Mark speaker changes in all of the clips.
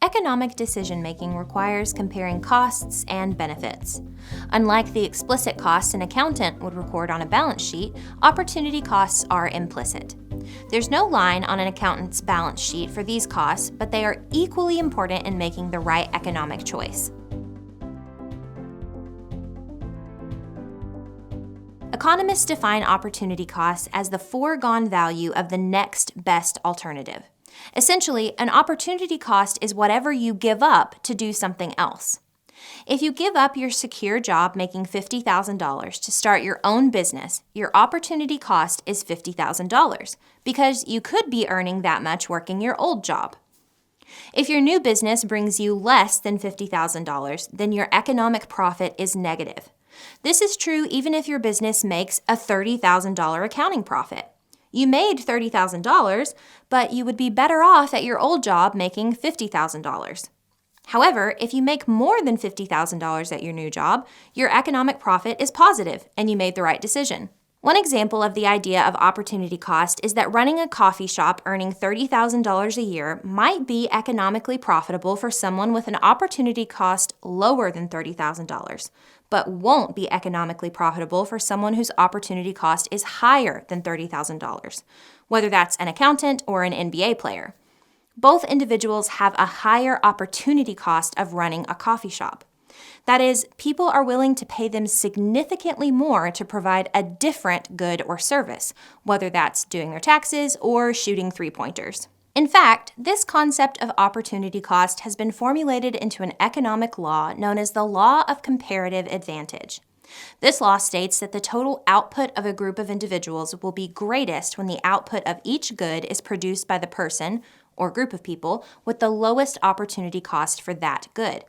Speaker 1: Economic decision-making requires comparing costs and benefits. Unlike the explicit costs an accountant would record on a balance sheet, opportunity costs are implicit. There's no line on an accountant's balance sheet for these costs, but they are equally important in making the right economic choice. Economists define opportunity costs as the foregone value of the next best alternative. Essentially, an opportunity cost is whatever you give up to do something else. If you give up your secure job making $50,000 to start your own business, your opportunity cost is $50,000 because you could be earning that much working your old job. If your new business brings you less than $50,000, then your economic profit is negative. This is true even if your business makes a $30,000 accounting profit. You made $30,000, but you would be better off at your old job making $50,000. However, if you make more than $50,000 at your new job, your economic profit is positive and you made the right decision. One example of the idea of opportunity cost is that running a coffee shop earning $30,000 a year might be economically profitable for someone with an opportunity cost lower than $30,000, but won't be economically profitable for someone whose opportunity cost is higher than $30,000, whether that's an accountant or an NBA player. Both individuals have a higher opportunity cost of running a coffee shop. That is, people are willing to pay them significantly more to provide a different good or service, whether that's doing their taxes or shooting three-pointers. In fact, this concept of opportunity cost has been formulated into an economic law known as the law of comparative advantage. This law states that the total output of a group of individuals will be greatest when the output of each good is produced by the person or group of people with the lowest opportunity cost for that good.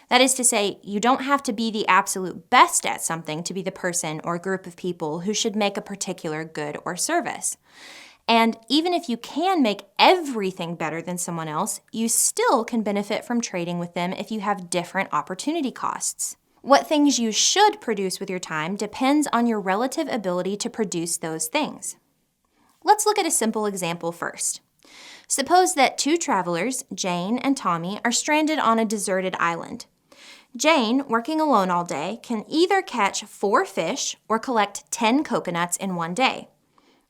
Speaker 1: That is to say, you don't have to be the absolute best at something to be the person or group of people who should make a particular good or service. And even if you can make everything better than someone else, you still can benefit from trading with them if you have different opportunity costs. What things you should produce with your time depends on your relative ability to produce those things. Let's look at a simple example first. Suppose that two travelers, Jane and Tommy, are stranded on a deserted island. Jane, working alone all day, can either catch 4 fish or collect 10 coconuts in one day.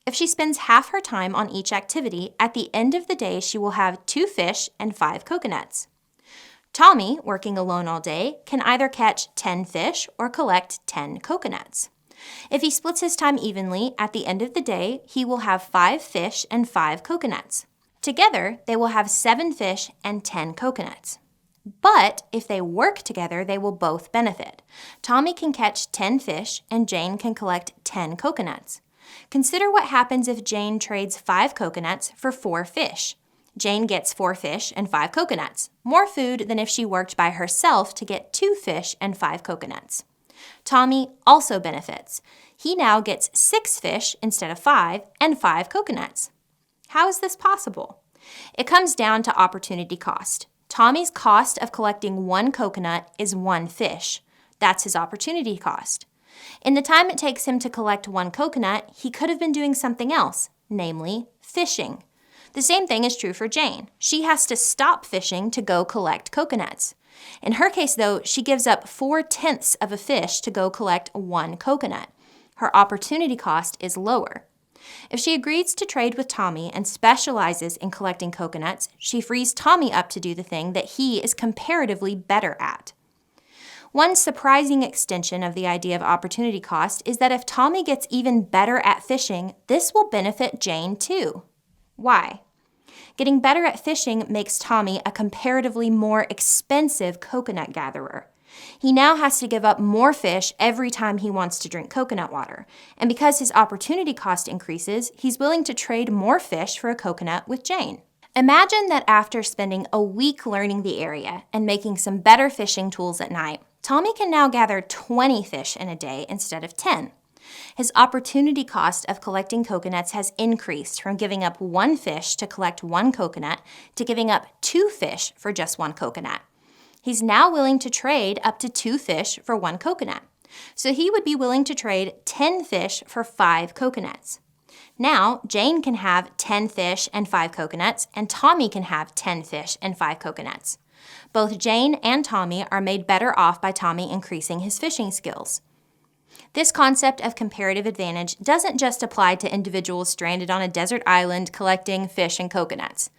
Speaker 1: If she spends half her time on each activity, at the end of the day she will have 2 fish and 5 coconuts. Tommy, working alone all day, can either catch 10 fish or collect 10 coconuts. If he splits his time evenly, at the end of the day, he will have 5 fish and 5 coconuts. Together, they will have 7 fish and 10 coconuts. But if they work together, they will both benefit. Tommy can catch 10 fish and Jane can collect 10 coconuts. Consider what happens if Jane trades 5 coconuts for 4 fish. Jane gets 4 fish and 5 coconuts, more food than if she worked by herself to get 2 fish and 5 coconuts. Tommy also benefits. He now gets 6 fish instead of 5 and 5 coconuts. How is this possible? It comes down to opportunity cost. Tommy's cost of collecting 1 coconut is 1 fish. That's his opportunity cost. In the time it takes him to collect 1 coconut, he could have been doing something else, namely fishing. The same thing is true for Jane. She has to stop fishing to go collect coconuts. In her case, though, she gives up 4/10 of a fish to go collect 1 coconut. Her opportunity cost is lower. If she agrees to trade with Tommy and specializes in collecting coconuts, she frees Tommy up to do the thing that he is comparatively better at. One surprising extension of the idea of opportunity cost is that if Tommy gets even better at fishing, this will benefit Jane too. Why? Getting better at fishing makes Tommy a comparatively more expensive coconut gatherer. He now has to give up more fish every time he wants to drink coconut water. And because his opportunity cost increases, he's willing to trade more fish for a coconut with Jane. Imagine that after spending a week learning the area and making some better fishing tools at night, Tommy can now gather 20 fish in a day instead of 10. His opportunity cost of collecting coconuts has increased from giving up 1 fish to collect 1 coconut to giving up 2 fish for just 1 coconut. He's now willing to trade up to 2 fish for 1 coconut. So he would be willing to trade 10 fish for 5 coconuts. Now, Jane can have 10 fish and 5 coconuts, and Tommy can have 10 fish and 5 coconuts. Both Jane and Tommy are made better off by Tommy increasing his fishing skills. This concept of comparative advantage doesn't just apply to individuals stranded on a desert island collecting fish and coconuts.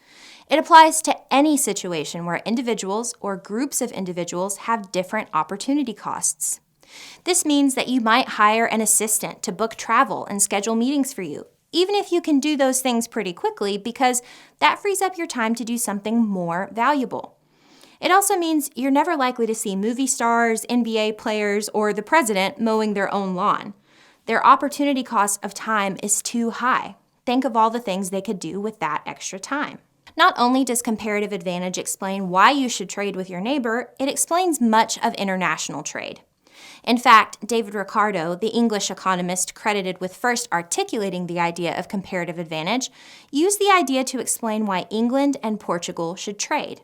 Speaker 1: It applies to any situation where individuals or groups of individuals have different opportunity costs. This means that you might hire an assistant to book travel and schedule meetings for you, even if you can do those things pretty quickly, because that frees up your time to do something more valuable. It also means you're never likely to see movie stars, NBA players, or the president mowing their own lawn. Their opportunity cost of time is too high. Think of all the things they could do with that extra time. Not only does comparative advantage explain why you should trade with your neighbor, it explains much of international trade. In fact, David Ricardo, the English economist credited with first articulating the idea of comparative advantage, used the idea to explain why England and Portugal should trade.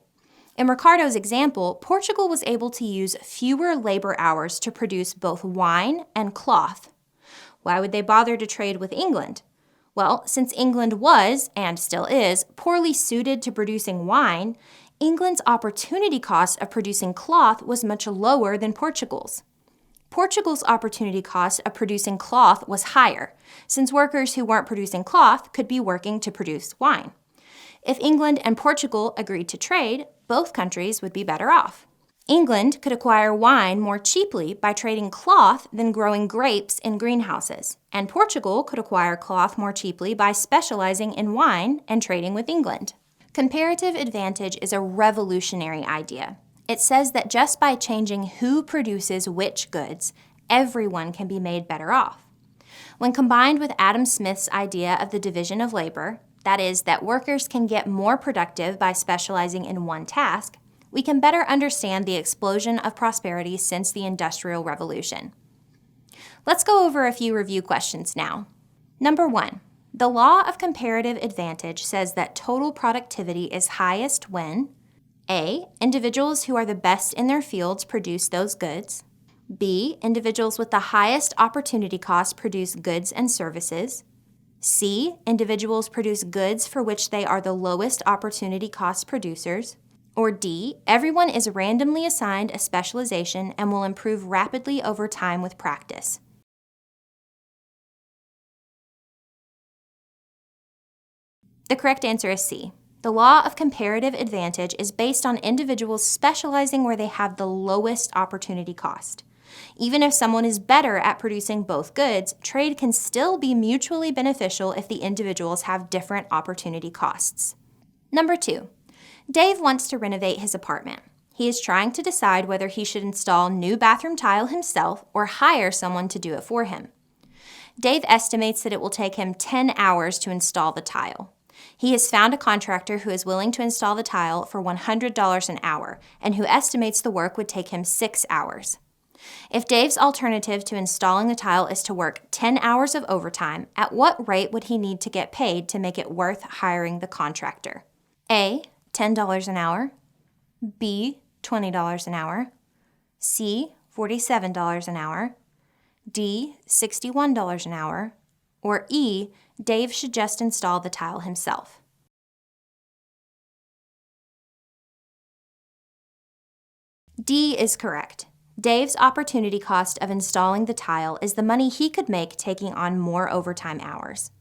Speaker 1: In Ricardo's example, Portugal was able to use fewer labor hours to produce both wine and cloth. Why would they bother to trade with England? Well, since England was, and still is, poorly suited to producing wine, England's opportunity cost of producing cloth was much lower than Portugal's. Portugal's opportunity cost of producing cloth was higher, since workers who weren't producing cloth could be working to produce wine. If England and Portugal agreed to trade, both countries would be better off. England could acquire wine more cheaply by trading cloth than growing grapes in greenhouses, and Portugal could acquire cloth more cheaply by specializing in wine and trading with England. Comparative advantage is a revolutionary idea. It says that just by changing who produces which goods, everyone can be made better off. When combined with Adam Smith's idea of the division of labor, that is, that workers can get more productive by specializing in one task, we can better understand the explosion of prosperity since the Industrial Revolution. Let's go over a few review questions now. Number 1. The law of comparative advantage says that total productivity is highest when A. Individuals who are the best in their fields produce those goods. B. Individuals with the highest opportunity cost produce goods and services. C. Individuals produce goods for which they are the lowest opportunity cost producers. Or D. Everyone is randomly assigned a specialization and will improve rapidly over time with practice. The correct answer is C. The law of comparative advantage is based on individuals specializing where they have the lowest opportunity cost. Even if someone is better at producing both goods, trade can still be mutually beneficial if the individuals have different opportunity costs. Number 2. Dave wants to renovate his apartment. He is trying to decide whether he should install new bathroom tile himself or hire someone to do it for him. Dave estimates that it will take him 10 hours to install the tile. He has found a contractor who is willing to install the tile for $100 an hour and who estimates the work would take him 6 hours. If Dave's alternative to installing the tile is to work 10 hours of overtime, at what rate would he need to get paid to make it worth hiring the contractor? A. $10 an hour. B. $20 an hour. C. $47 an hour. D. $61 an hour. Or E. Dave should just install the tile himself. D is correct. Dave's opportunity cost of installing the tile is the money he could make taking on more overtime hours.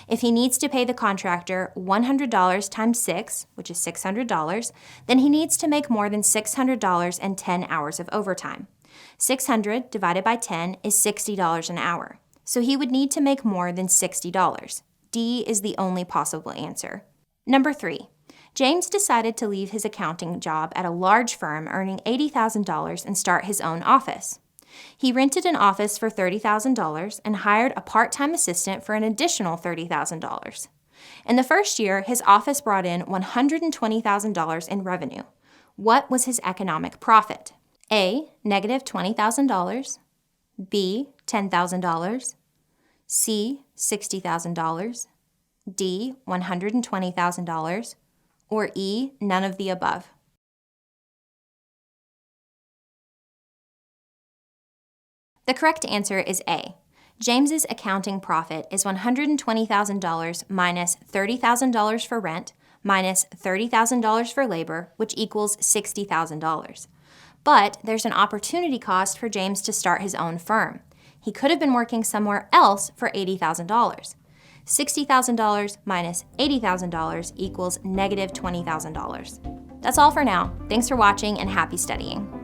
Speaker 1: If he needs to pay the contractor $100 times 6, which is $600, then he needs to make more than $600 and 10 hours of overtime. 600 divided by 10 is $60 an hour. So he would need to make more than $60. D is the only possible answer. Number 3. James decided to leave his accounting job at a large firm earning $80,000 and start his own office. He rented an office for $30,000 and hired a part-time assistant for an additional $30,000. In the first year, his office brought in $120,000 in revenue. What was his economic profit? A. Negative $20,000. B. $10,000. C. $60,000. D. $120,000. Or E. None of the above. The correct answer is A. James's accounting profit is $120,000 minus $30,000 for rent, minus $30,000 for labor, which equals $60,000. But there's an opportunity cost for James to start his own firm. He could have been working somewhere else for $80,000. $60,000 minus $80,000 equals negative $20,000. That's all for now. Thanks for watching and happy studying.